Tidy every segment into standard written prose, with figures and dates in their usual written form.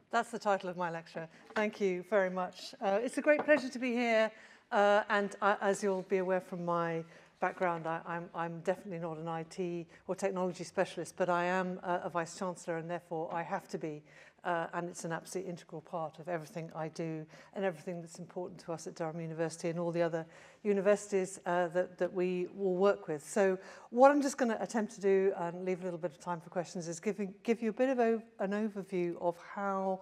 That's the title of my lecture. Thank you very much. It's a great pleasure to be here. As you'll be aware from my background, I'm definitely not an IT or technology specialist, but I am a Vice-Chancellor, and therefore I have to be. And it's an absolutely integral part of everything I do and everything that's important to us at Durham University and all the other universities that we will work with. So what I'm just going to attempt to do, and leave a little bit of time for questions, is give you a bit of an overview of how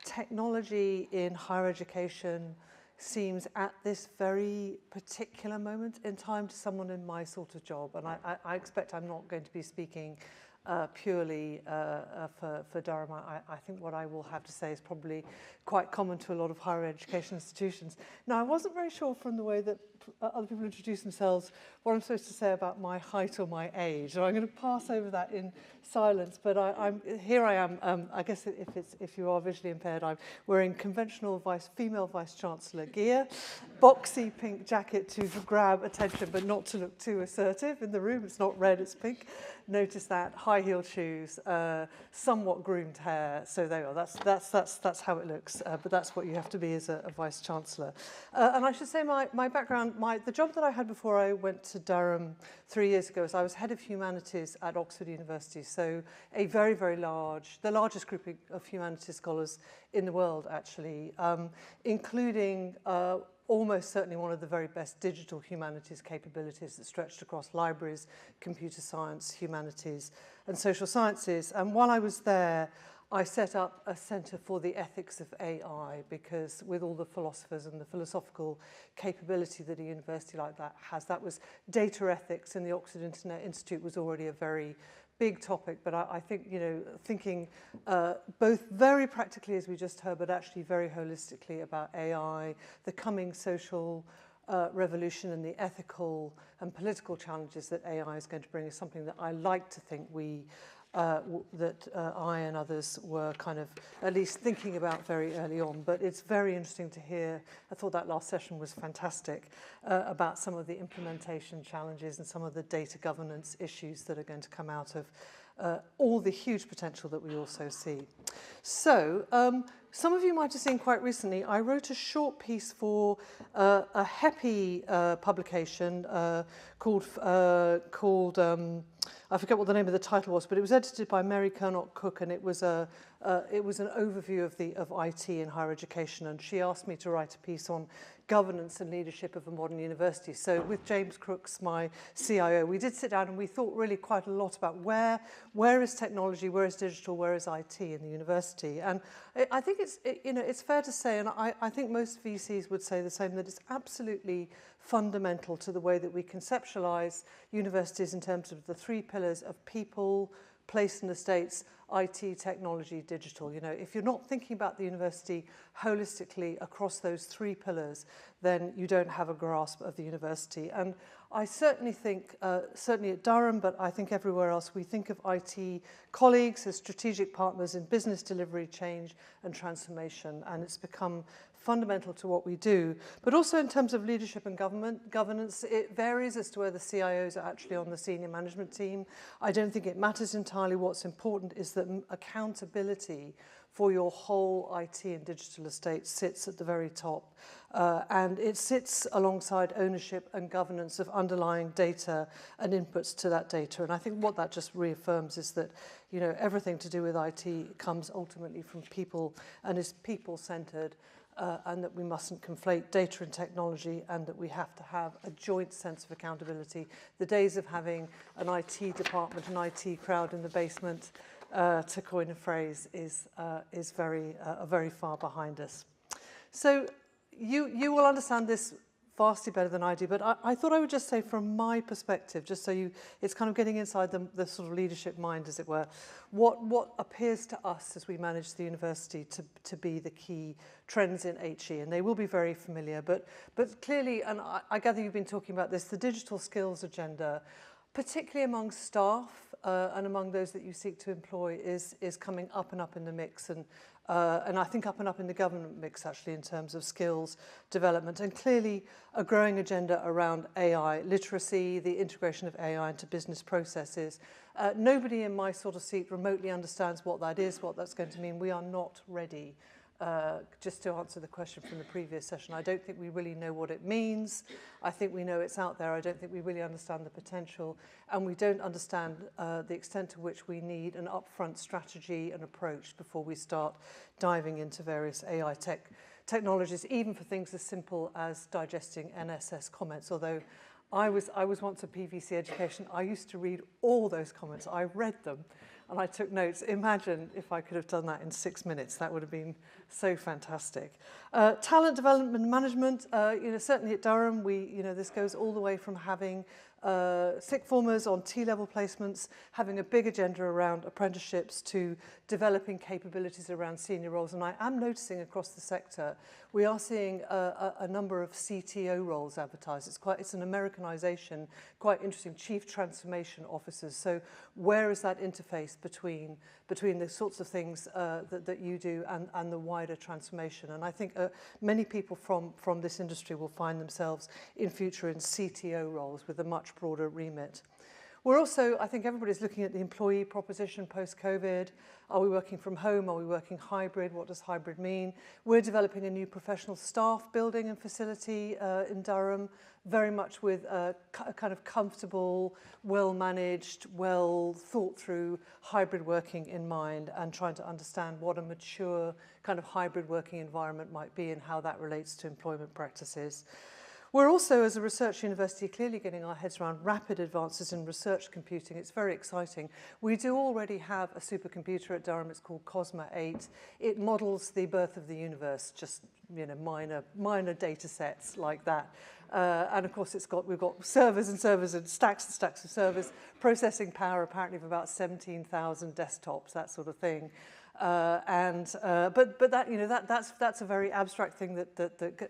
technology in higher education seems at this very particular moment in time to someone in my sort of job. And I expect I'm not going to be speaking purely for Durham. I think what I will have to say is probably quite common to a lot of higher education institutions. Now, I wasn't very sure from the way that other people introduce themselves what I'm supposed to say about my height or my age. So I'm going to pass over that in silence. But here I am. I guess if you are visually impaired, I'm wearing conventional female vice-chancellor gear, boxy pink jacket to grab attention, but not to look too assertive in the room. It's not red, it's pink. Notice that. High-heeled shoes, somewhat groomed hair. So there you are. That's how it looks. But that's what you have to be as a vice-chancellor. And I should say my background, the job that I had before I went to Durham 3 years ago is I was head of humanities at Oxford University. So a very, very the largest group of humanities scholars in the world, actually, including almost certainly one of the very best digital humanities capabilities that stretched across libraries, computer science, humanities, and social sciences. And while I was there, I set up a Centre for the Ethics of AI, because with all the philosophers and the philosophical capability that a university like that has, that was data ethics in the Oxford Internet Institute was already a very big topic. But I think, thinking both very practically, as we just heard, but actually very holistically about AI, the coming social revolution and the ethical and political challenges that AI is going to bring is something that I like to think I and others were kind of at least thinking about very early on. But it's very interesting to hear. I thought that last session was fantastic about some of the implementation challenges and some of the data governance issues that are going to come out of all the huge potential that we also see. So some of you might have seen quite recently, I wrote a short piece for a HEPI publication called I forget what the name of the title was, but it was edited by Mary Kernock-Cook, and it was an overview of IT in higher education. And she asked me to write a piece on governance and leadership of a modern university. So with James Crooks, my CIO, we did sit down and we thought really quite a lot about where is technology, where is digital, where is IT in the university. And I think it's fair to say, and I think most VCs would say the same, that it's absolutely fundamental to the way that we conceptualize universities in terms of the three pillars of people, place and estates, IT, technology, digital. If you're not thinking about the university holistically across those three pillars, then you don't have a grasp of the university. And I certainly think, certainly at Durham, but I think everywhere else, we think of IT colleagues as strategic partners in business delivery, change and transformation. And it's become fundamental to what we do. But also in terms of leadership and governance, it varies as to whether CIOs are actually on the senior management team. I don't think it matters entirely. What's important is that accountability for your whole IT and digital estate sits at the very top. And it sits alongside ownership and governance of underlying data and inputs to that data. And I think what that just reaffirms is that, everything to do with IT comes ultimately from people and is people-centered. And that we mustn't conflate data and technology, and that we have to have a joint sense of accountability. The days of having an IT department, an IT crowd in the basement, to coin a phrase, is very far behind us. So you will understand this vastly better than I do, but I thought I would just say from my perspective, just so it's kind of getting inside the sort of leadership mind, as it were, what appears to us as we manage the university to be the key trends in HE, and they will be very familiar, but clearly, and I gather you've been talking about this, the digital skills agenda, particularly among staff and among those that you seek to employ, is coming up and up in the mix. And and I think up and up in the government mix actually in terms of skills development, and clearly a growing agenda around AI literacy, the integration of AI into business processes. Nobody in my sort of seat remotely understands what that is, what that's going to mean. We are not ready. Just to answer the question from the previous session, I don't think we really know what it means. I think we know it's out there. I don't think we really understand the potential, and we don't understand the extent to which we need an upfront strategy and approach before we start diving into various AI technologies, even for things as simple as digesting NSS comments. Although I was once a PVC education, I used to read all those comments. I read them. And I took notes. Imagine if I could have done that in 6 minutes. That would have been so fantastic. Talent development and management, certainly at Durham, this goes all the way from having sixth formers on T-level placements, having a big agenda around apprenticeships, to developing capabilities around senior roles. And I am noticing across the sector, we are seeing a number of CTO roles advertised. It's an Americanization, quite interesting, chief transformation officers. So where is that interface between the sorts of things that you do and the wider transformation? And I think many people from this industry will find themselves in future in CTO roles with a much broader remit. We're also, I think everybody's looking at the employee proposition post-COVID. Are we working from home? Are we working hybrid? What does hybrid mean? We're developing a new professional staff building and facility in Durham, very much with a kind of comfortable, well-managed, well-thought-through hybrid working in mind, and trying to understand what a mature kind of hybrid working environment might be and how that relates to employment practices. We're also, as a research university, clearly getting our heads around rapid advances in research computing. It's very exciting. We do already have a supercomputer at Durham. It's called COSMA 8. It models the birth of the universe, just minor data sets like that. And of course, we've got servers and servers and stacks of servers, processing power apparently of about 17,000 desktops, that sort of thing. But that's a very abstract thing that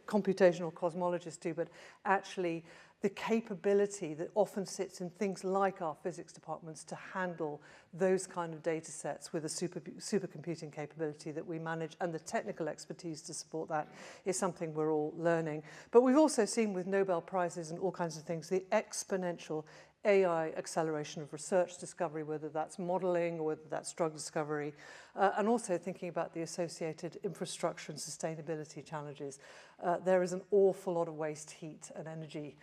computational cosmologists do, but actually the capability that often sits in things like our physics departments to handle those kind of data sets with a supercomputing capability that we manage, and the technical expertise to support that is something we're all learning. But we've also seen with Nobel Prizes and all kinds of things, the exponential AI acceleration of research discovery, whether that's modeling or whether that's drug discovery, and also thinking about the associated infrastructure and sustainability challenges. There is an awful lot of waste heat and energy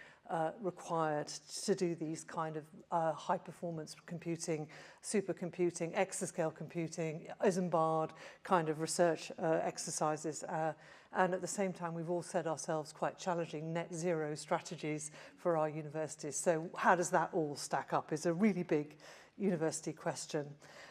required to do these kind of high-performance computing, supercomputing, exascale computing, Isambard kind of research exercises. And at the same time, we've all set ourselves quite challenging net zero strategies for our universities. So how does that all stack up is a really big university question.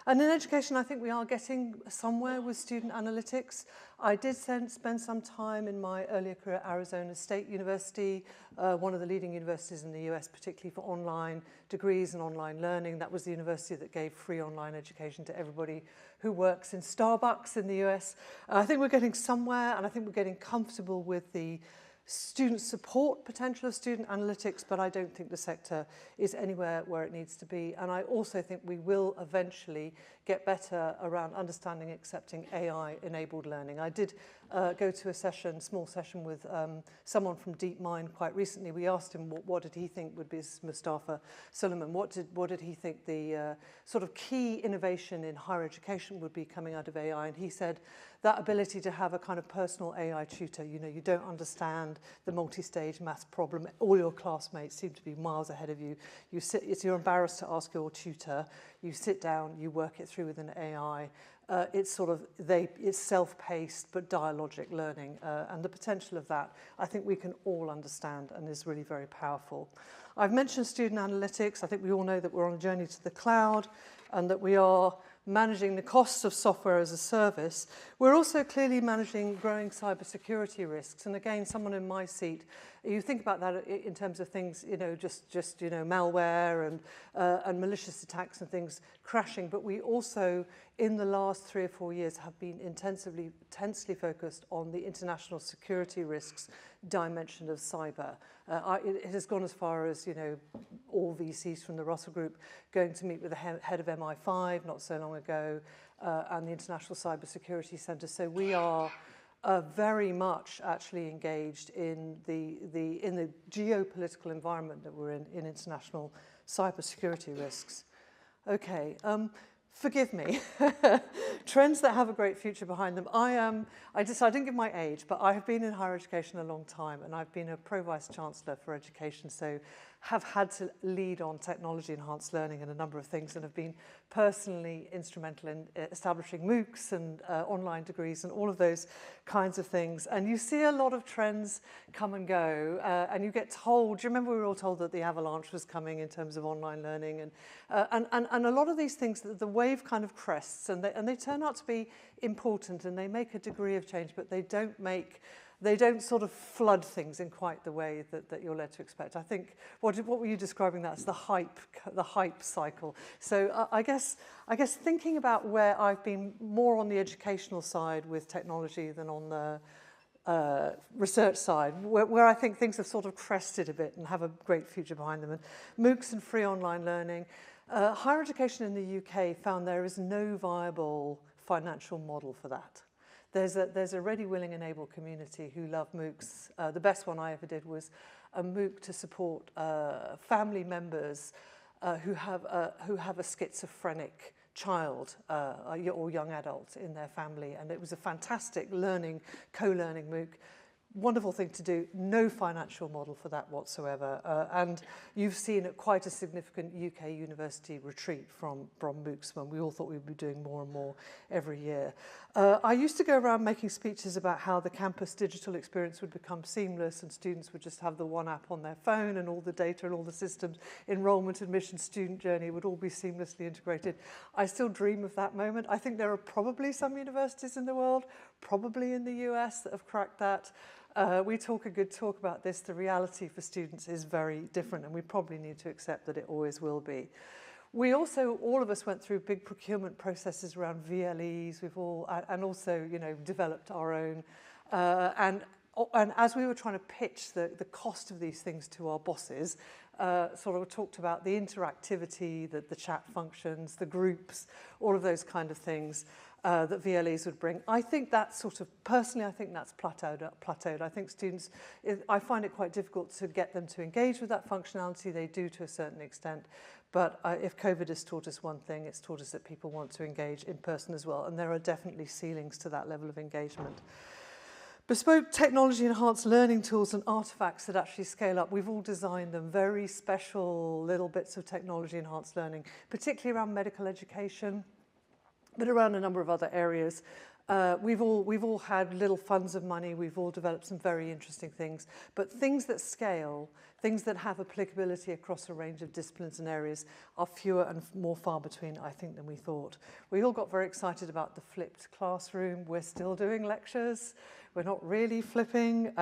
And in education, I think we are getting somewhere with student analytics. I did spend some time in my earlier career at Arizona State University, one of the leading universities in the US, particularly for online degrees and online learning. That was the university that gave free online education to everybody who works in Starbucks in the US. I think we're getting somewhere, and I think we're getting comfortable with the student support potential of student analytics, but I don't think the sector is anywhere where it needs to be. And I also think we will eventually get better around understanding, accepting AI-enabled learning. I did go to a small session with someone from DeepMind quite recently. We asked him what did he think would be, Mustafa Suleiman, what did he think the sort of key innovation in higher education would be coming out of AI, and he said that ability to have a kind of personal AI tutor. You don't understand the multi-stage maths problem. All your classmates seem to be miles ahead of you. You're embarrassed to ask your tutor. You sit down, you work it through with an AI. It's self-paced but dialogic learning, and the potential of that, I think we can all understand, and is really very powerful. I've mentioned student analytics. I think we all know that we're on a journey to the cloud, and that we are managing the costs of software as a service. We're also clearly managing growing cybersecurity risks. And again, someone in my seat, you think about that in terms of things, just malware and malicious attacks and things crashing. But we also, in the last 3 or 4 years, have been intensely focused on the international security risks dimension of cyber. It has gone as far as, all VCs from the Russell Group, going to meet with the head of MI5 not so long ago, and the International Cybersecurity Centre. So we are very much actually engaged in the geopolitical environment that we're in international cybersecurity risks. Okay, forgive me. Trends that have a great future behind them. I didn't give my age, but I have been in higher education a long time, and I've been a Pro-Vice Chancellor for Education, so have had to lead on technology-enhanced learning and a number of things, and have been personally instrumental in establishing MOOCs and online degrees and all of those kinds of things. And you see a lot of trends come and go, and you get told, do you remember we were all told that the avalanche was coming in terms of online learning? And a lot of these things, the wave kind of crests, and they turn out to be important, and they make a degree of change, but they don't sort of flood things in quite the way that you're led to expect. I think, what were you describing that as? The hype cycle. So I guess thinking about where I've been more on the educational side with technology than on the research side, where I think things have sort of crested a bit and have a great future behind them. And MOOCs and free online learning. Higher education in the UK found there is no viable financial model for that. There's a ready, willing, and able community who love MOOCs. The best one I ever did was a MOOC to support family members who have a schizophrenic child or young adult in their family, and it was a fantastic co-learning MOOC. Wonderful thing to do, no financial model for that whatsoever. And you've seen quite a significant UK university retreat from MOOCs, when we all thought we'd be doing more and more every year. I used to go around making speeches about how the campus digital experience would become seamless and students would just have the one app on their phone, and all the data and all the systems, enrollment, admission, student journey would all be seamlessly integrated. I still dream of that moment. I think there are probably some universities in the world, probably in the US, that have cracked that. We talk a good talk about this. The reality for students is very different, and we probably need to accept that it always will be. We also, all of us went through big procurement processes around VLEs. We've all, and also, developed our own. And as we were trying to pitch the cost of these things to our bosses, sort of talked about the interactivity, the chat functions, the groups, all of those kind of things. That VLEs would bring. I think that's personally, I think that's plateaued. I think students, I find it quite difficult to get them to engage with that functionality. They do to a certain extent, but if COVID has taught us one thing, it's taught us that people want to engage in person as well, and there are definitely ceilings to that level of engagement. Bespoke technology-enhanced learning tools and artifacts that actually scale up. We've all designed them, very special little bits of technology-enhanced learning, particularly around medical education, but around a number of other areas. We've all had little funds of money. We've all developed some very interesting things, but things that scale, things that have applicability across a range of disciplines and areas are fewer and more far between, I think, than we thought. We all got very excited about the flipped classroom. We're still doing lectures. We're not really flipping.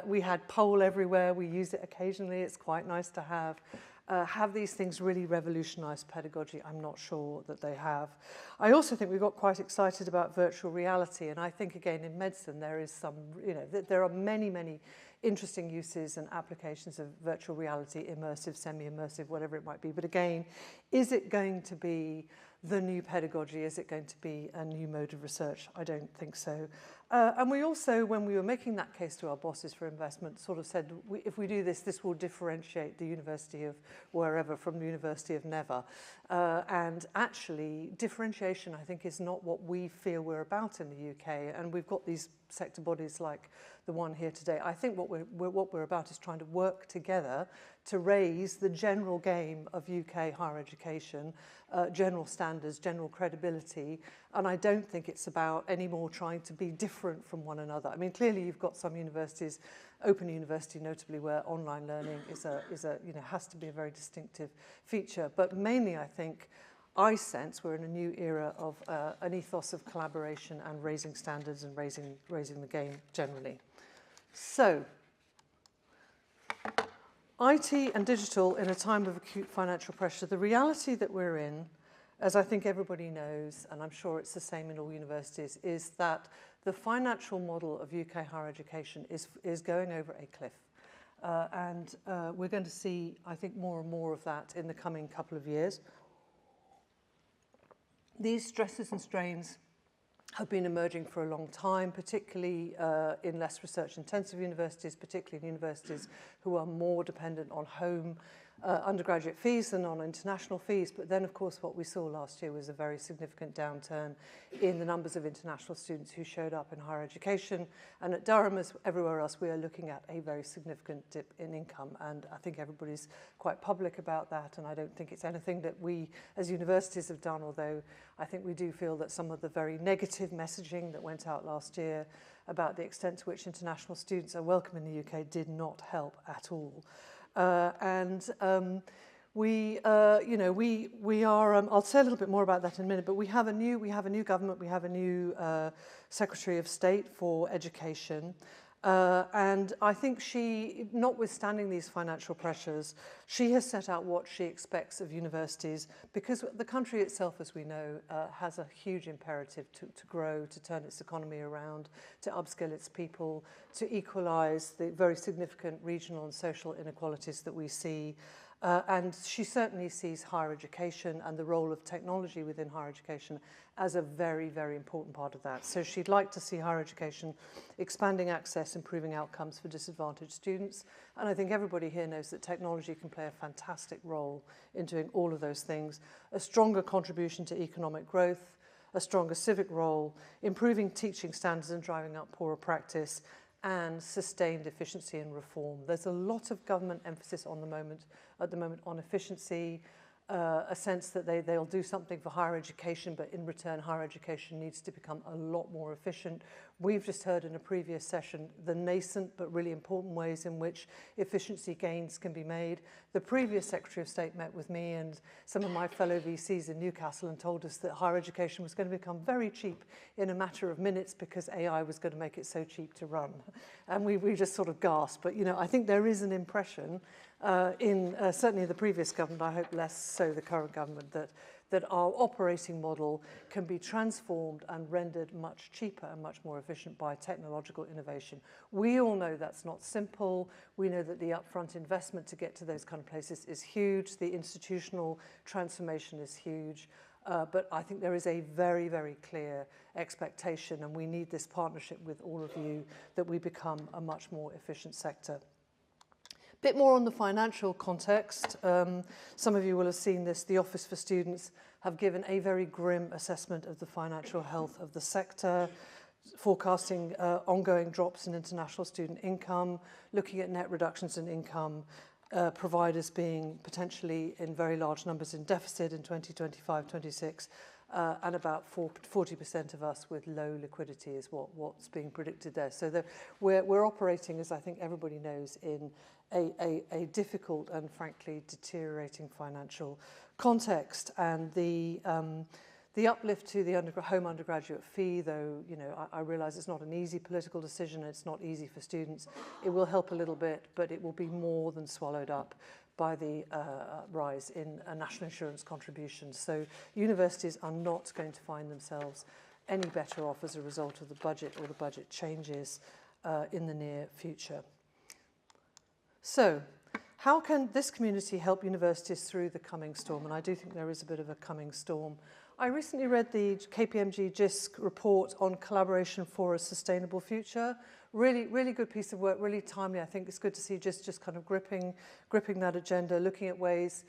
We had poll everywhere. We use it occasionally. It's quite nice to have. Have these things really revolutionized pedagogy? I'm not sure that they have. I also think we got quite excited about virtual reality, and I think, again, in medicine there is some, there are many, many interesting uses and applications of virtual reality, immersive, semi-immersive, whatever it might be. But again, is it going to be the new pedagogy? Is it going to be a new mode of research? I don't think so. And we also, when we were making that case to our bosses for investment, sort of said, if we do this, this will differentiate the University of wherever from the University of never. And actually, differentiation, I think, is not what we feel we're about in the UK. And we've got these sector bodies like the one here today. I think what we're about is trying to work together to raise the general game of UK higher education, general standards, general credibility. And I don't think it's about anymore trying to be different from one another. I mean, clearly you've got some universities, Open University notably, where online learning has to be a very distinctive feature. But mainly, I sense we're in a new era of an ethos of collaboration and raising standards and raising the game generally. So, IT and digital in a time of acute financial pressure. The reality that we're in, as I think everybody knows, and I'm sure it's the same in all universities, is that the financial model of UK higher education is going over a cliff. and we're going to see, I think, more and more of that in the coming couple of years. These stresses and strains have been emerging for a long time, particularly in less research-intensive universities, particularly in universities who are more dependent on home undergraduate fees than on international fees. But then, of course, what we saw last year was a very significant downturn in the numbers of international students who showed up in higher education. And at Durham, as everywhere else, we are looking at a very significant dip in income. And I think everybody's quite public about that. And I don't think it's anything that we as universities have done, although I think we do feel that some of the very negative messaging that went out last year about the extent to which international students are welcome in the UK did not help at all. We are. I'll say a little bit more about that in a minute. But we have a new government. We have a new Secretary of State for Education, and I think she, notwithstanding these financial pressures, she has set out what she expects of universities, because the country itself, as we know, has a huge imperative to grow, to turn its economy around, to upskill its people, to equalise the very significant regional and social inequalities that we see. And she certainly sees higher education and the role of technology within higher education as a very, very important part of that. So she'd like to see higher education expanding access, improving outcomes for disadvantaged students. And I think everybody here knows that technology can play a fantastic role in doing all of those things. A stronger contribution to economic growth, a stronger civic role, improving teaching standards and driving up poorer practice, and sustained efficiency and reform. There's a lot of government emphasis at the moment on efficiency, a sense that they'll do something for higher education, but in return, higher education needs to become a lot more efficient. We've just heard in a previous session the nascent but really important ways in which efficiency gains can be made. The previous Secretary of State met with me and some of my fellow VCs in Newcastle and told us that higher education was going to become very cheap in a matter of minutes because AI was going to make it so cheap to run. And we just sort of gasped. But, I think there is an impression in certainly the previous government, I hope less so the current government, that our operating model can be transformed and rendered much cheaper and much more efficient by technological innovation. We all know that's not simple. We know that the upfront investment to get to those kind of places is huge. The institutional transformation is huge. But I think there is a very, very clear expectation, and we need this partnership with all of you, that we become a much more efficient sector. Bit more on the financial context. Some of you will have seen this. The Office for Students have given a very grim assessment of the financial health of the sector, forecasting ongoing drops in international student income, looking at net reductions in income, providers being potentially in very large numbers in deficit in 2025-26, and about 40% of us with low liquidity is what's being predicted there. So we're operating, as I think everybody knows, in a difficult and frankly deteriorating financial context. And the uplift to the home undergraduate fee, though, I realise it's not an easy political decision, it's not easy for students. It will help a little bit, but it will be more than swallowed up by the rise in national insurance contributions. So universities are not going to find themselves any better off as a result of the budget or the budget changes in the near future. So how can this community help universities through the coming storm? And I do think there is a bit of a coming storm. I recently read the KPMG JISC report on collaboration for a sustainable future. Really, really good piece of work, really timely. I think it's good to see just kind of gripping that agenda, looking at ways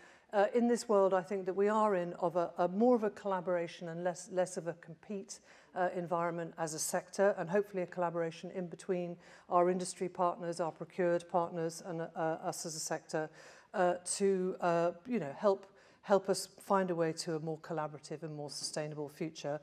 in this world I think that we are in of a more of a collaboration and less of a compete environment as a sector, and hopefully a collaboration in between our industry partners, our procured partners, and us as a sector to help us find a way to a more collaborative and more sustainable future.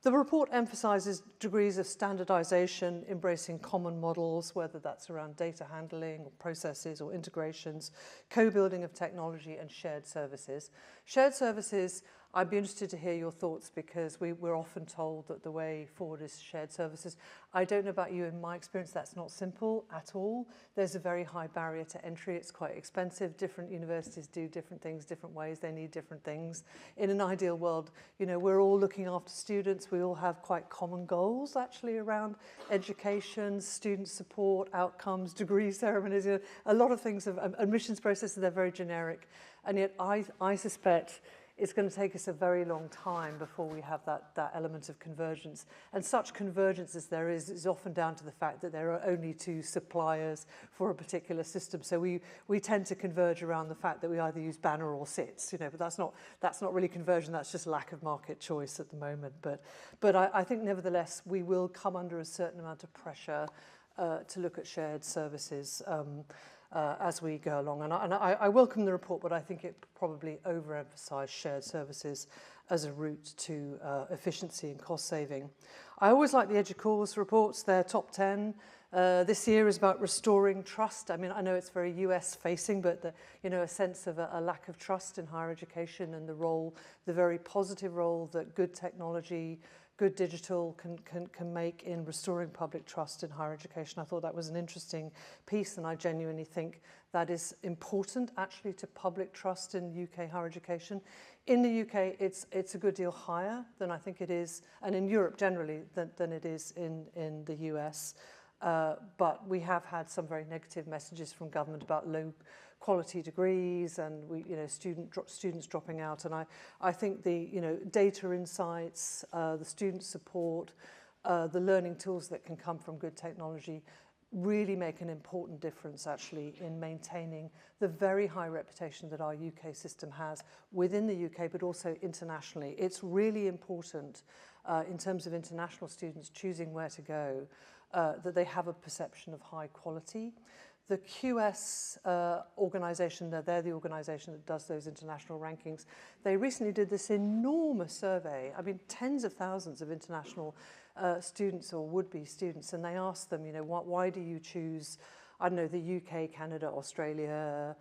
The report emphasises degrees of standardisation, embracing common models, whether that's around data handling or processes or integrations, co-building of technology and shared services. Shared services, I'd be interested to hear your thoughts, because we're often told that the way forward is shared services. I don't know about you, in my experience, that's not simple at all. There's a very high barrier to entry. It's quite expensive. Different universities do different things different ways. They need different things. In an ideal world, you know, we're all looking after students. We all have quite common goals, actually, around education, student support, outcomes, degree ceremonies. You know, a lot of things, admissions processes, they're very generic. And yet I suspect it's going to take us a very long time before we have that element of convergence. And such convergence as there is often down to the fact that there are only two suppliers for a particular system. So we tend to converge around the fact that we either use Banner or SITS, you know, but that's not really conversion, that's just lack of market choice at the moment. But I think nevertheless we will come under a certain amount of pressure to look at shared services as we go along. And I welcome the report, but I think it probably overemphasised shared services as a route to efficiency and cost saving. I always like the EDUCAUSE reports, their top 10. This year is about restoring trust. I mean, I know it's very US facing, but a sense of a lack of trust in higher education, and the very positive role that good technology, good digital can make in restoring public trust in higher education. I thought that was an interesting piece, and I genuinely think that is important actually to public trust in UK higher education. In the UK, it's a good deal higher than I think it is, and in Europe generally, than it is in the US. But we have had some very negative messages from government about low quality degrees, and students dropping out. And I think the data insights, the student support, the learning tools that can come from good technology really make an important difference actually in maintaining the very high reputation that our UK system has within the UK, but also internationally. It's really important in terms of international students choosing where to go, that they have a perception of high quality. The QS organisation, they're the organisation that does those international rankings. They recently did this enormous survey, I mean, tens of thousands of international students or would-be students, and they asked them, why do you choose, I don't know, the UK, Canada, Australia,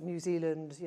New Zealand,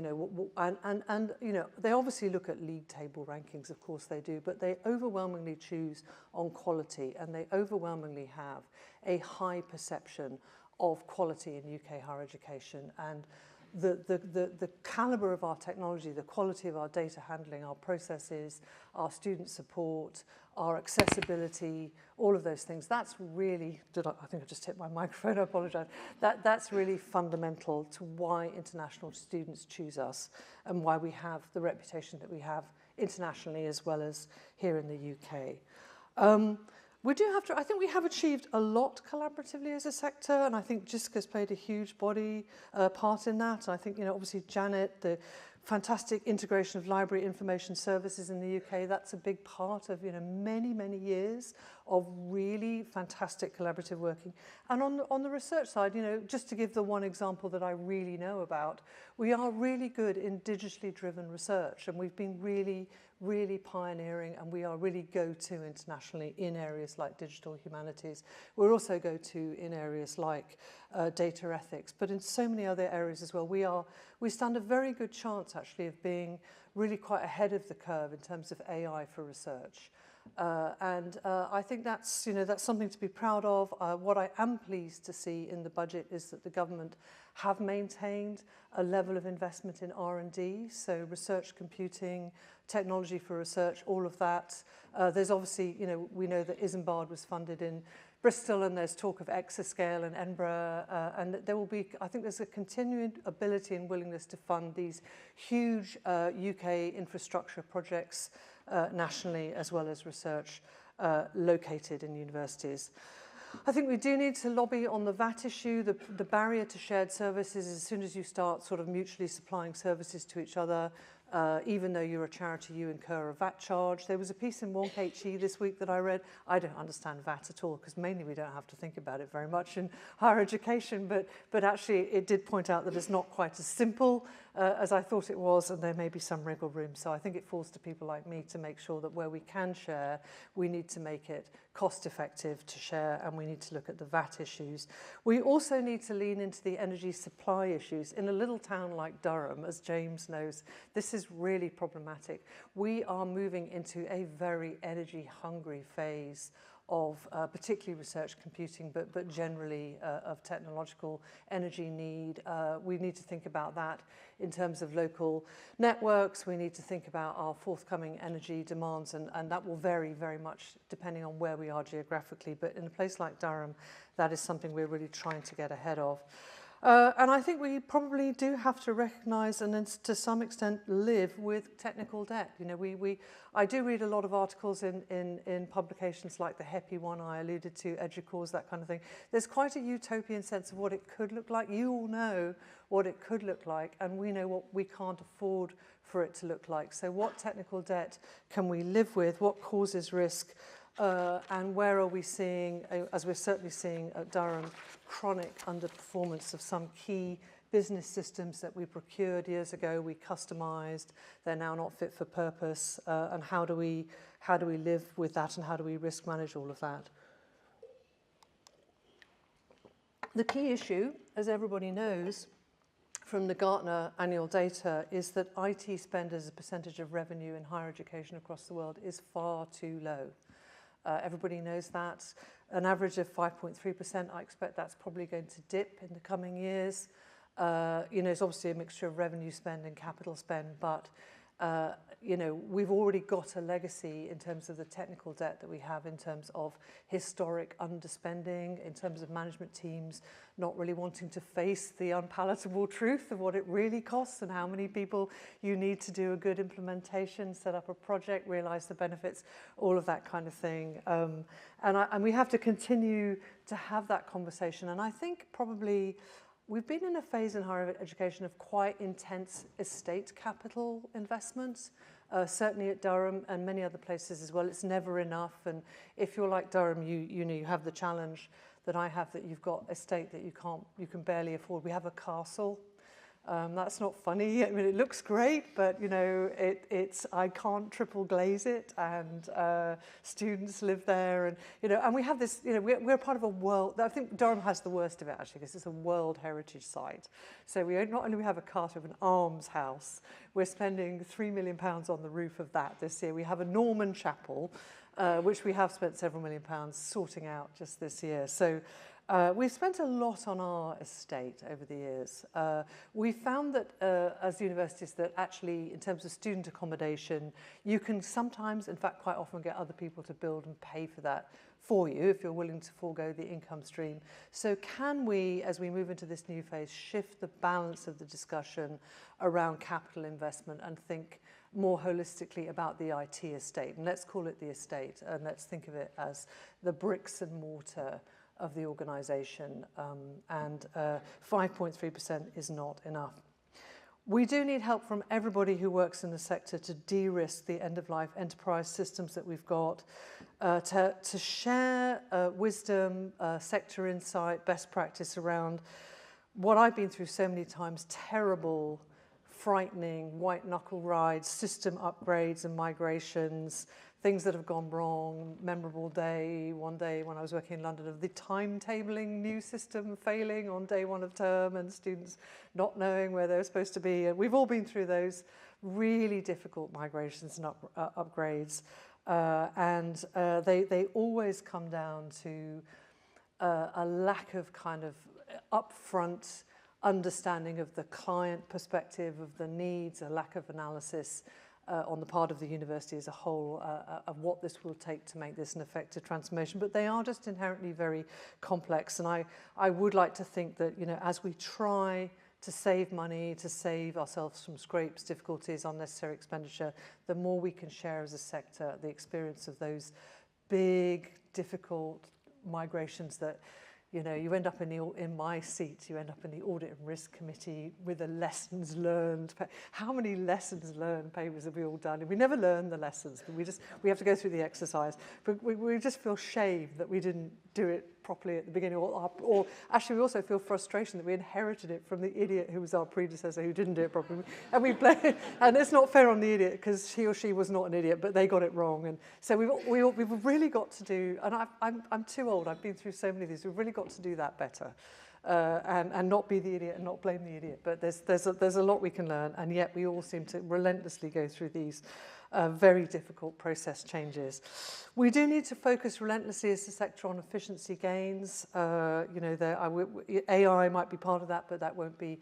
and they obviously look at league table rankings, of course they do, but they overwhelmingly choose on quality, and they overwhelmingly have a high perception of quality in UK higher education. And the calibre of our technology, the quality of our data handling, our processes, our student support, our accessibility, all of those things, that's really, I think I just hit my microphone, I apologise. That's really fundamental to why international students choose us and why we have the reputation that we have internationally as well as here in the UK. We do have to, I think we have achieved a lot collaboratively as a sector, and I think JISCA's played a huge part in that. I think, obviously Janet, the fantastic integration of library information services in the UK, that's a big part of, many, many years of really fantastic collaborative working. And on the research side, just to give the one example that I really know about, we are really good in digitally driven research, and we've been really pioneering, and we are really go-to internationally in areas like digital humanities. We're also go-to in areas like data ethics, but in so many other areas as well. We stand a very good chance actually of being really quite ahead of the curve in terms of AI for research. And I think that's something to be proud of. What I am pleased to see in the budget is that the government have maintained a level of investment in R&D, so research computing, technology for research, all of that. There's obviously, we know that Isambard was funded in Bristol, and there's talk of Exascale and Edinburgh, and there will be, I think there's a continuing ability and willingness to fund these huge UK infrastructure projects nationally, as well as research located in universities. I think we do need to lobby on the VAT issue. The barrier to shared services is as soon as you start sort of mutually supplying services to each other, even though you're a charity, you incur a VAT charge. There was a piece in Wonk HE this week that I read. I don't understand VAT at all, because mainly we don't have to think about it very much in higher education, but actually it did point out that it's not quite as simple as I thought it was, and there may be some wriggle room. So I think it falls to people like me to make sure that where we can share, we need to make it cost effective to share, and we need to look at the VAT issues. We also need to lean into the energy supply issues. In a little town like Durham, as James knows, this is really problematic. We are moving into a very energy hungry phase of particularly research computing, but generally of technological energy need. We need to think about that in terms of local networks. We need to think about our forthcoming energy demands, and that will vary very much depending on where we are geographically. But in a place like Durham, that is something we're really trying to get ahead of. And I think we probably do have to recognise and then to some extent live with technical debt. You know, I do read a lot of articles in publications like the HEPI one I alluded to, EDUCAUSE, that kind of thing. There's quite a utopian sense of what it could look like. You all know what it could look like, and we know what we can't afford for it to look like. So what technical debt can we live with? What causes risk? And where are we seeing, as we're certainly seeing at Durham, chronic underperformance of some key business systems that we procured years ago, we customised, they're now not fit for purpose, and how do we live with that, and how do we risk manage all of that? The key issue, as everybody knows, from the Gartner annual data, is that IT spend as a percentage of revenue in higher education across the world is far too low. Everybody knows that. An average of 5.3%, I expect that's probably going to dip in the coming years. You know, it's obviously a mixture of revenue spend and capital spend, but you know, we've already got a legacy in terms of the technical debt that we have, in terms of historic underspending, in terms of management teams not really wanting to face the unpalatable truth of what it really costs and how many people you need to do a good implementation, set up a project, realize the benefits, all of that kind of thing. And we have to continue to have that conversation. And I think probably we've been in a phase in higher education of quite intense estate capital investments, certainly at Durham and many other places as well. It's never enough. And if you're like Durham, you know, you have the challenge that I have, that you've got estate that you can barely afford. We have a castle. That's not funny. I mean, it looks great, but you know, I can't triple glaze it, and students live there, and you know, and we have this. You know, we're part of a world. I think Durham has the worst of it actually, because it's a World Heritage Site. So we not only have a castle, we have an arms house. We're spending £3 million on the roof of that this year. We have a Norman chapel, which we have spent several £1 million sorting out just this year. So. We've spent a lot on our estate over the years. We found that as universities, that actually in terms of student accommodation, you can sometimes, in fact quite often, get other people to build and pay for that for you if you're willing to forego the income stream. So can we, as we move into this new phase, shift the balance of the discussion around capital investment and think more holistically about the IT estate? And let's call it the estate, and let's think of it as the bricks and mortar of the organisation, and 5.3% is not enough. We do need help from everybody who works in the sector to de-risk the end-of-life enterprise systems that we've got, to share wisdom, sector insight, best practice around what I've been through so many times, terrible, frightening, white-knuckle rides, system upgrades and migrations, things that have gone wrong, memorable day, one day when I was working in London, of the timetabling new system failing on day one of term and students not knowing where they're supposed to be. And we've all been through those really difficult migrations and upgrades. They always come down to a lack of kind of upfront understanding of the client perspective, of the needs, a lack of analysis on the part of the university as a whole of what this will take to make this an effective transformation. But they are just inherently very complex. And I would like to think that, you know, as we try to save money, to save ourselves from scrapes, difficulties, unnecessary expenditure, the more we can share as a sector the experience of those big, difficult migrations that, you know, you end up in my seat, you end up in the Audit and Risk Committee with the lessons learned. How many lessons learned papers have we all done? And we never learn the lessons, but we have to go through the exercise. But we just feel shame that we didn't do it properly at the beginning, or actually we also feel frustration that we inherited it from the idiot who was our predecessor who didn't do it properly, and we blame, and it's not fair on the idiot because he or she was not an idiot, but they got it wrong. And so we've really got to do, and I'm too old, I've been through so many of these, we've really got to do that better. And not be the idiot and not blame the idiot. But there's a lot we can learn, and yet we all seem to relentlessly go through these very difficult process changes. We do need to focus relentlessly as a sector on efficiency gains. AI might be part of that, but that won't be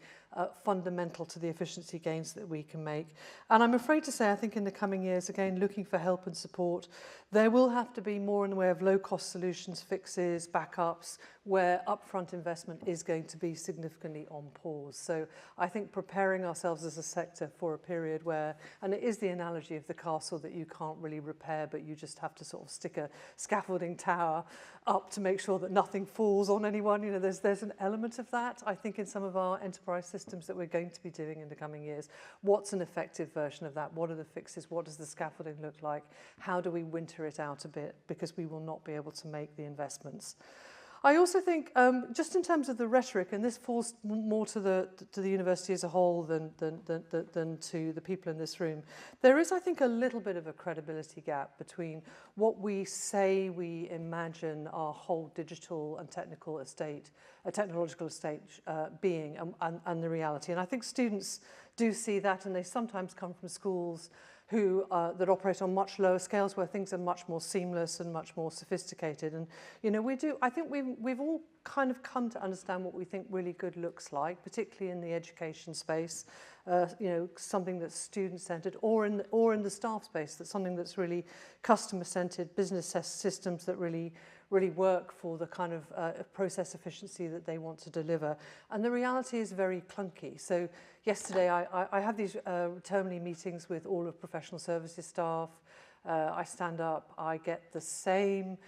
fundamental to the efficiency gains that we can make. And I'm afraid to say, I think in the coming years, again, looking for help and support, there will have to be more in the way of low-cost solutions, fixes, backups, where upfront investment is going to be significantly on pause. So I think preparing ourselves as a sector for a period where, and it is the analogy of the castle that you can't really repair, but you just have to sort of stick a scaffolding tower up to make sure that nothing falls on anyone. You know, there's an element of that, I think, in some of our enterprise systems that we're going to be doing in the coming years. What's an effective version of that? What are the fixes? What does the scaffolding look like? How do we winter it out a bit? Because we will not be able to make the investments. I also think, just in terms of the rhetoric, and this falls more to the university as a whole than to the people in this room, there is, I think, a little bit of a credibility gap between what we say we imagine our whole digital and technological estate being and the reality. And I think students do see that, and they sometimes come from schools that operate on much lower scales, where things are much more seamless and much more sophisticated. And I think we've all kind of come to understand what we think really good looks like, particularly in the education space. Something that's student-centered, or in the staff space, that's something that's really customer-centered, business systems that really work for the kind of process efficiency that they want to deliver. And the reality is very clunky. So yesterday I have these termly meetings with all of professional services staff. I stand up, I get the same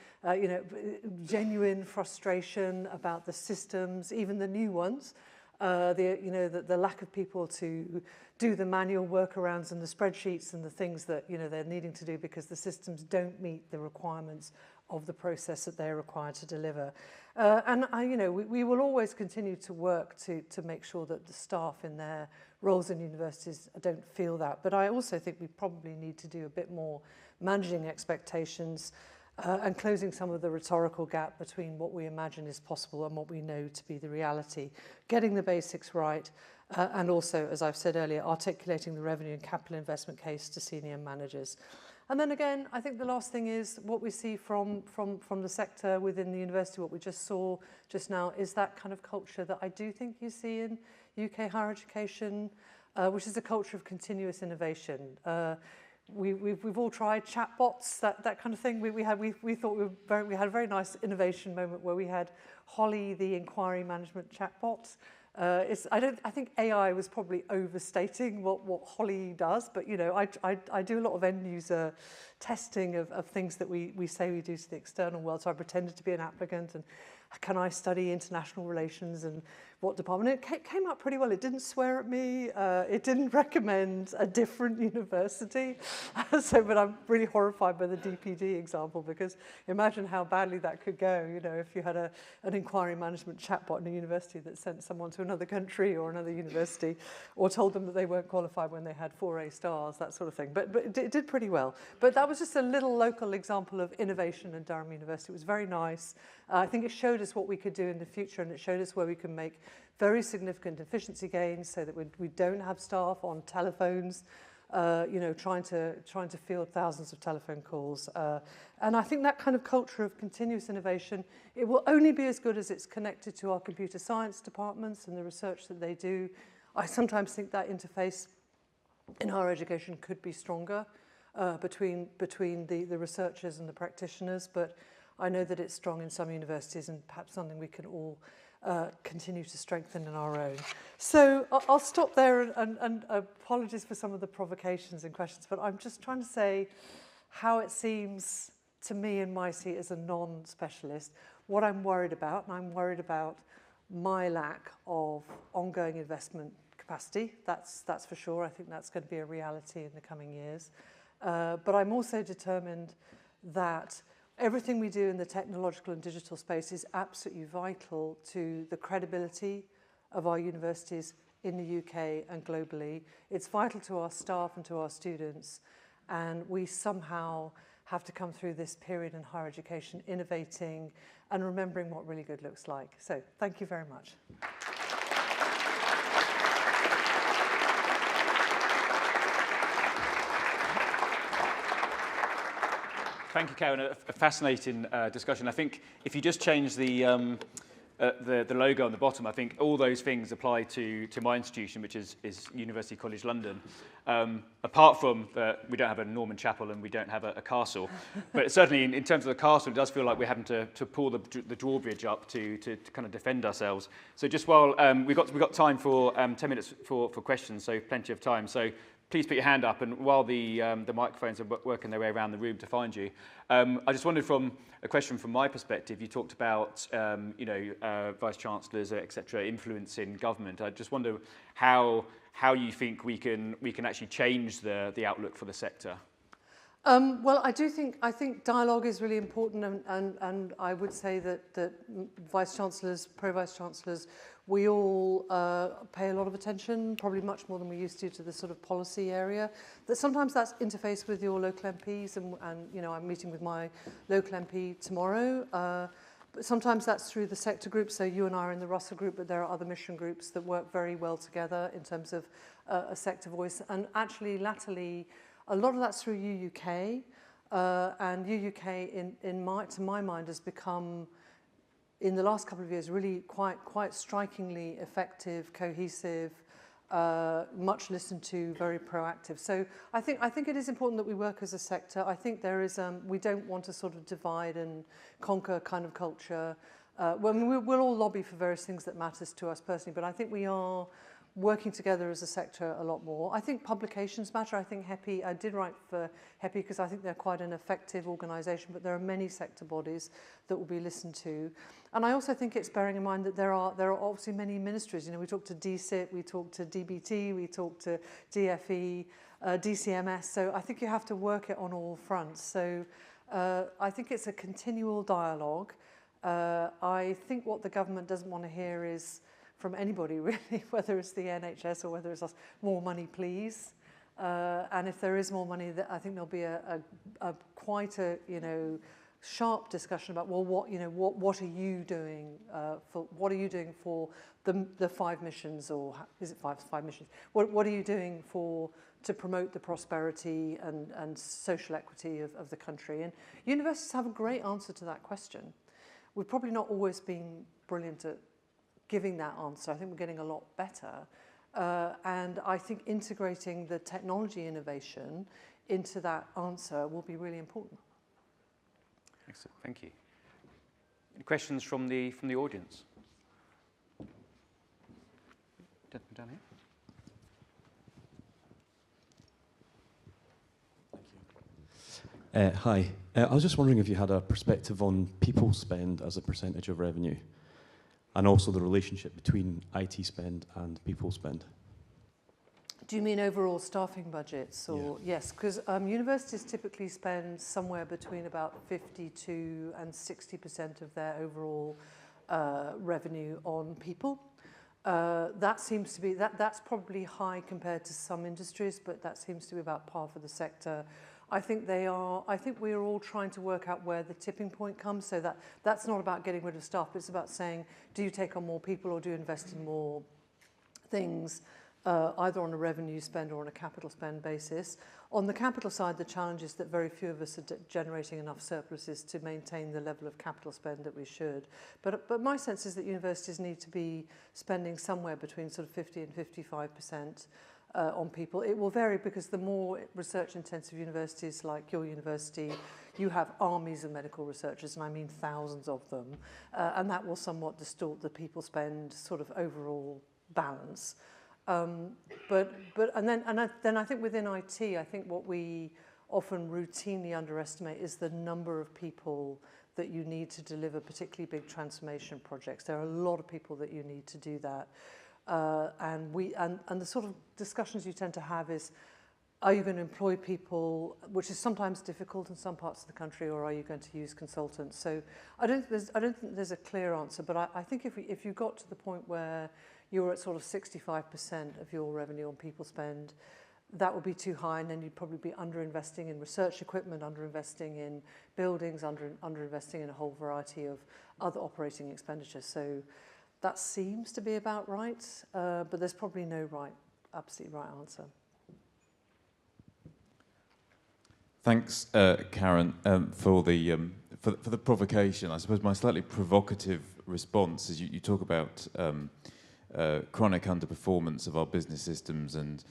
genuine frustration about the systems, even the new ones. The lack of people to do the manual workarounds and the spreadsheets and the things that they're needing to do because the systems don't meet the requirements of the process that they're required to deliver. We will always continue to work to make sure that the staff in their roles in universities don't feel that. But I also think we probably need to do a bit more managing expectations and closing some of the rhetorical gap between what we imagine is possible and what we know to be the reality. Getting the basics right, and also, as I've said earlier, articulating the revenue and capital investment case to senior managers. And then again, I think the last thing is what we see from the sector within the university, what we just saw just now, is that kind of culture that I do think you see in UK higher education, which is a culture of continuous innovation. We've all tried chatbots, that kind of thing. We had a very nice innovation moment where we had Holly, the inquiry management chatbot. I think AI was probably overstating what Holly does, but I do a lot of end user testing of things that we say we do to the external world. So I pretended to be an applicant and can I study international relations and what department? It came out pretty well. It didn't swear at me. It didn't recommend a different university. But I'm really horrified by the DPD example, because imagine how badly that could go, if you had an inquiry management chatbot in a university that sent someone to another country or another university, or told them that they weren't qualified when they had 4 A stars, that sort of thing. But it did pretty well. But that was just a little local example of innovation in Durham University. It was very nice. I think it showed us what we could do in the future, and it showed us where we can make very significant efficiency gains, so that we don't have staff on telephones, trying to field thousands of telephone calls. And I think that kind of culture of continuous innovation, it will only be as good as it's connected to our computer science departments and the research that they do. I sometimes think that interface in higher education could be stronger between the researchers and the practitioners, but I know that it's strong in some universities, and perhaps something we can all continue to strengthen in our own. So I'll stop there, and apologies for some of the provocations and questions, but I'm just trying to say how it seems to me in my seat as a non-specialist, what I'm worried about, and I'm worried about my lack of ongoing investment capacity. That's for sure. I think that's going to be a reality in the coming years. But I'm also determined that everything we do in the technological and digital space is absolutely vital to the credibility of our universities in the UK and globally. It's vital to our staff and to our students, and we somehow have to come through this period in higher education innovating and remembering what really good looks like. So thank you very much. Thank you, Karen. A fascinating discussion. I think if you just change the logo on the bottom, I think all those things apply to my institution, which is University College London. Apart from we don't have a Norman chapel and we don't have a castle, but certainly in terms of the castle, it does feel like we're having to pull the drawbridge up to kind of defend ourselves. So just while we've got time for 10 minutes for questions, so plenty of time. So please put your hand up, and while the microphones are working their way around the room to find you, I just wondered, from a question from my perspective, you talked about vice chancellors, etc., influencing government. I just wonder how you think we can actually change the outlook for the sector. Well, I think dialogue is really important, and I would say that vice chancellors, pro vice chancellors, we all pay a lot of attention, probably much more than we used to the sort of policy area. That sometimes that's interfaced with your local MPs, and I'm meeting with my local MP tomorrow. But sometimes that's through the sector groups. So you and I are in the Russell group, but there are other mission groups that work very well together in terms of a sector voice. And actually, latterly, a lot of that's through UUK, and UUK, to my mind, has become, in the last couple of years, really quite strikingly effective, cohesive, much listened to, very proactive. So I think it is important that we work as a sector. I think there is we don't want a sort of divide and conquer kind of culture. We'll all lobby for various things that matters to us personally, but I think we are working together as a sector a lot more. I think publications matter. I think HEPI, I did write for HEPI because I think they're quite an effective organisation, but there are many sector bodies that will be listened to. And I also think it's bearing in mind that there are obviously many ministries. We talk to DCIT, we talk to DBT, we talk to DFE, DCMS. So I think you have to work it on all fronts. So I think it's a continual dialogue. I think what the government doesn't want to hear is from anybody really, whether it's the NHS or whether it's us, more money please. And if there is more money, I think there'll be quite a sharp discussion about, well, what are you doing for the 5 missions, or is it five missions? What are you doing to promote the prosperity and social equity of the country? And universities have a great answer to that question. We've probably not always been brilliant at giving that answer. I think we're getting a lot better. And I think integrating the technology innovation into that answer will be really important. Excellent, thank you. Any questions from the audience? Gentleman down here. Hi. I was just wondering if you had a perspective on people spend as a percentage of revenue, and also the relationship between IT spend and people spend. Do you mean overall staffing budgets? Or yeah. Yes, because universities typically spend somewhere between about 52 and 60% of their overall revenue on people. That seems to be, that's probably high compared to some industries, but that seems to be about par for the sector. I think we're all trying to work out where the tipping point comes, so that's not about getting rid of staff, but it's about saying, do you take on more people or do you invest in more things, either on a revenue spend or on a capital spend basis. On the capital side, the challenge is that very few of us are generating enough surpluses to maintain the level of capital spend that we should. But my sense is that universities need to be spending somewhere between sort of 50 and 55% on people. It will vary because the more research-intensive universities like your university, you have armies of medical researchers, and I mean thousands of them, and that will somewhat distort the people spend sort of overall balance. Then I think within IT, I think what we often routinely underestimate is the number of people that you need to deliver particularly big transformation projects. There are a lot of people that you need to do that. And the sort of discussions you tend to have is, are you going to employ people, which is sometimes difficult in some parts of the country, or are you going to use consultants? So I don't think there's a clear answer, but I think if you got to the point where you're at sort of 65% of your revenue on people spend, that would be too high, and then you'd probably be underinvesting in research equipment, underinvesting in buildings, underinvesting in a whole variety of other operating expenditures. So that seems to be about right, but there's probably no absolutely right answer. Thanks, Karen, for the provocation. I suppose my slightly provocative response is you talk about chronic underperformance of our business systems and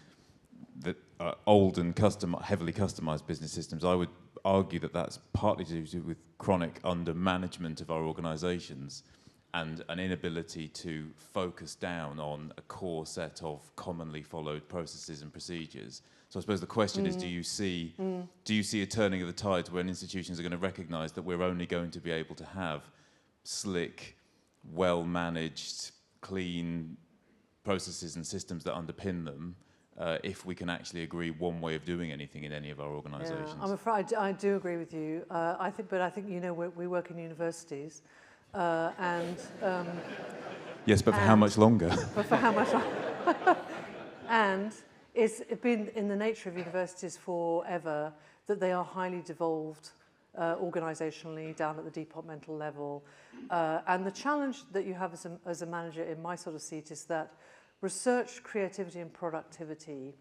that old and heavily customized business systems. I would argue that that's partly to do with chronic undermanagement of our organizations and an inability to focus down on a core set of commonly followed processes and procedures. So I suppose the question is, do you see a turning of the tides when institutions are going to recognize that we're only going to be able to have slick, well-managed, clean processes and systems that underpin them if we can actually agree one way of doing anything in any of our organizations? Yeah, I'm afraid I do agree with you. I think you know, we work in universities, and yes, but for how much longer? But for how much longer? And it's been in the nature of universities forever that they are highly devolved organisationally down at the departmental level. And the challenge that you have as a manager in my sort of seat is that research, creativity and productivity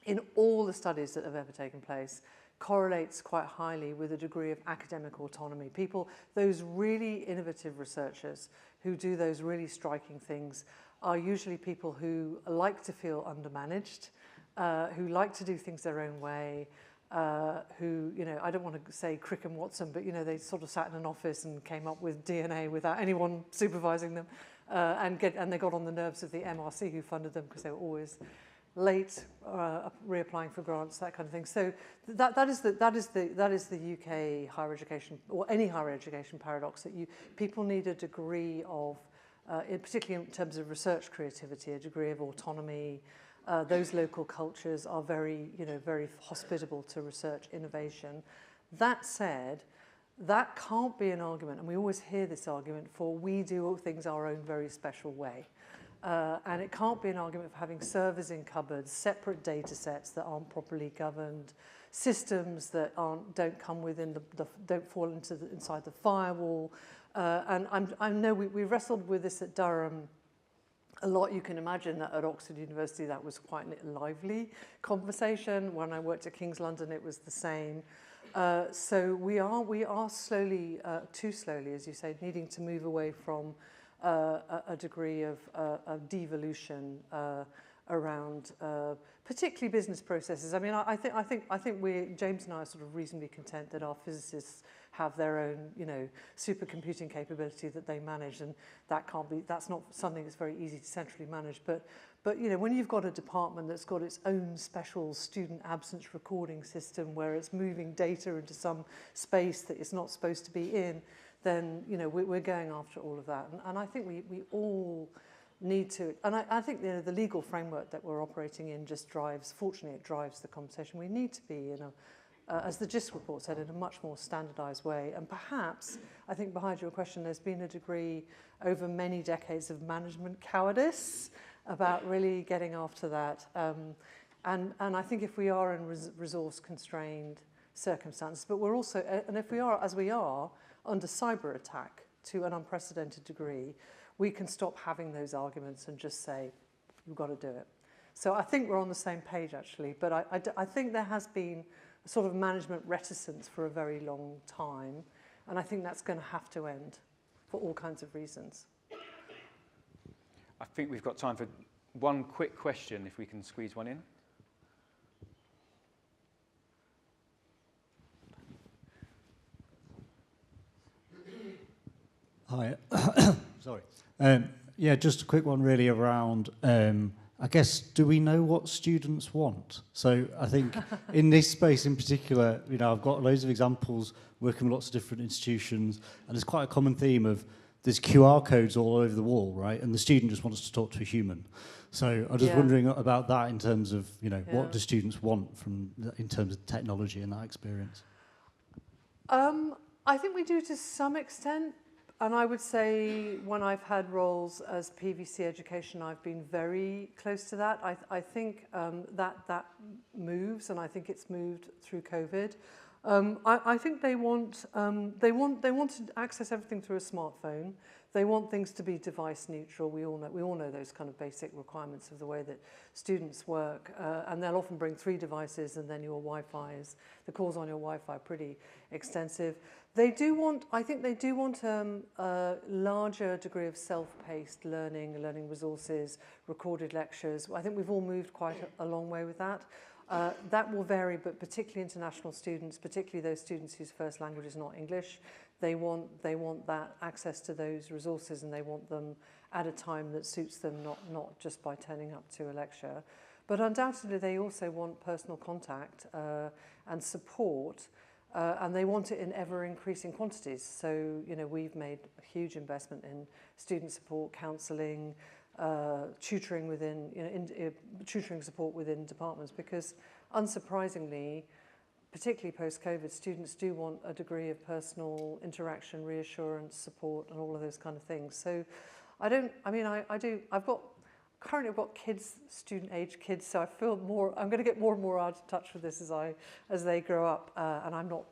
in all the studies that have ever taken place correlates quite highly with a degree of academic autonomy. People, those really innovative researchers who do those really striking things are usually people who like to feel undermanaged, who like to do things their own way, who, you know, I don't want to say Crick and Watson, but, you know, they sort of sat in an office and came up with DNA without anyone supervising them, and they got on the nerves of the MRC who funded them because they were always late, reapplying for grants, that kind of thing. So that is the UK higher education, or any higher education paradox, that people need a degree of, particularly in terms of research creativity, a degree of autonomy. Those local cultures are very hospitable to research innovation. That said, that can't be an argument, and we always hear this argument for we do things our own very special way. And it can't be an argument for having servers in cupboards, separate data sets that aren't properly governed, systems that don't come within don't fall inside the firewall. And I know we wrestled with this at Durham a lot. You can imagine that at Oxford University that was quite a lively conversation. When I worked at King's London, it was the same. So we are slowly, too slowly, as you say, needing to move away from a degree of devolution around particularly business processes. I mean, I think James and I are sort of reasonably content that our physicists have their own, you know, supercomputing capability that they manage, and that's not something that's very easy to centrally manage. But you know, when you've got a department that's got its own special student absence recording system where it's moving data into some space that it's not supposed to be in, then, you know, we're going after all of that. And I think we all need to, and I think, you know, the legal framework that we're operating in just fortunately it drives the conversation. We need to be in as the GIST report said, in a much more standardised way. And perhaps, I think behind your question, there's been a degree over many decades of management cowardice about really getting after that. And I think if we are in resource-constrained circumstances, but we're also, and if we are, as we are, under cyber attack to an unprecedented degree, we can stop having those arguments and just say, you've got to do it. So I think we're on the same page, actually, but I think there has been a sort of management reticence for a very long time, and I think that's going to have to end for all kinds of reasons. I think we've got time for one quick question, if we can squeeze one in. Hi. Sorry. Yeah, just a quick one really around, I guess, do we know what students want? So I think in this space in particular, you know, I've got loads of examples working with lots of different institutions, and there's quite a common theme of there's QR codes all over the wall, right? And the student just wants to talk to a human. So I'm just Yeah. wondering about that in terms of, you know, Yeah. what do students want in terms of technology and that experience? I think we do to some extent, and I would say when I've had roles as PVC education, I've been very close to that. I think that moves, and I think it's moved through COVID. I think they want to access everything through a smartphone. They want things to be device neutral. We all know those kind of basic requirements of the way that students work, and they'll often bring 3 devices, and then your Wi-Fi the calls on your Wi-Fi are pretty extensive. I think they do want a larger degree of self-paced learning resources, recorded lectures. I think we've all moved quite a long way with that. That will vary, but particularly international students, particularly those students whose first language is not English, they want that access to those resources, and they want them at a time that suits them, not just by turning up to a lecture. But undoubtedly, they also want personal contact and support, and they want it in ever-increasing quantities. So, you know, we've made a huge investment in student support, counselling, tutoring within, tutoring support within departments, because unsurprisingly, particularly post-COVID, students do want a degree of personal interaction, reassurance, support, and all of those kind of things. So currently I've got kids, student-age kids, so I feel I'm going to get more and more out of touch with this as they grow up, and I'm not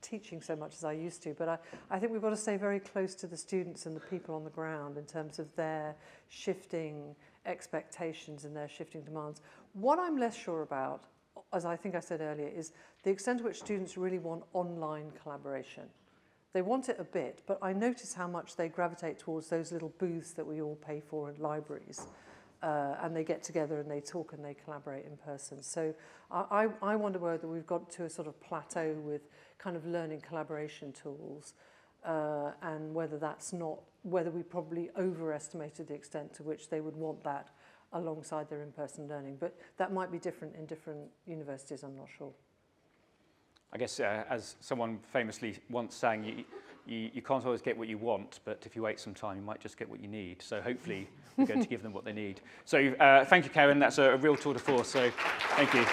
teaching so much as I used to, but I think we've got to stay very close to the students and the people on the ground in terms of their shifting expectations and their shifting demands. What I'm less sure about, as I think I said earlier, is the extent to which students really want online collaboration. They want it a bit, but I notice how much they gravitate towards those little booths that we all pay for in libraries. And they get together and they talk and they collaborate in person. So I wonder whether we've got to a sort of plateau with kind of learning collaboration tools, and whether we probably overestimated the extent to which they would want that alongside their in-person learning. But that might be different in different universities, I'm not sure. I guess as someone famously once sang, you can't always get what you want, but if you wait some time, you might just get what you need. So hopefully we're going to give them what they need. So thank you, Karen. That's a real tour de force. So thank you.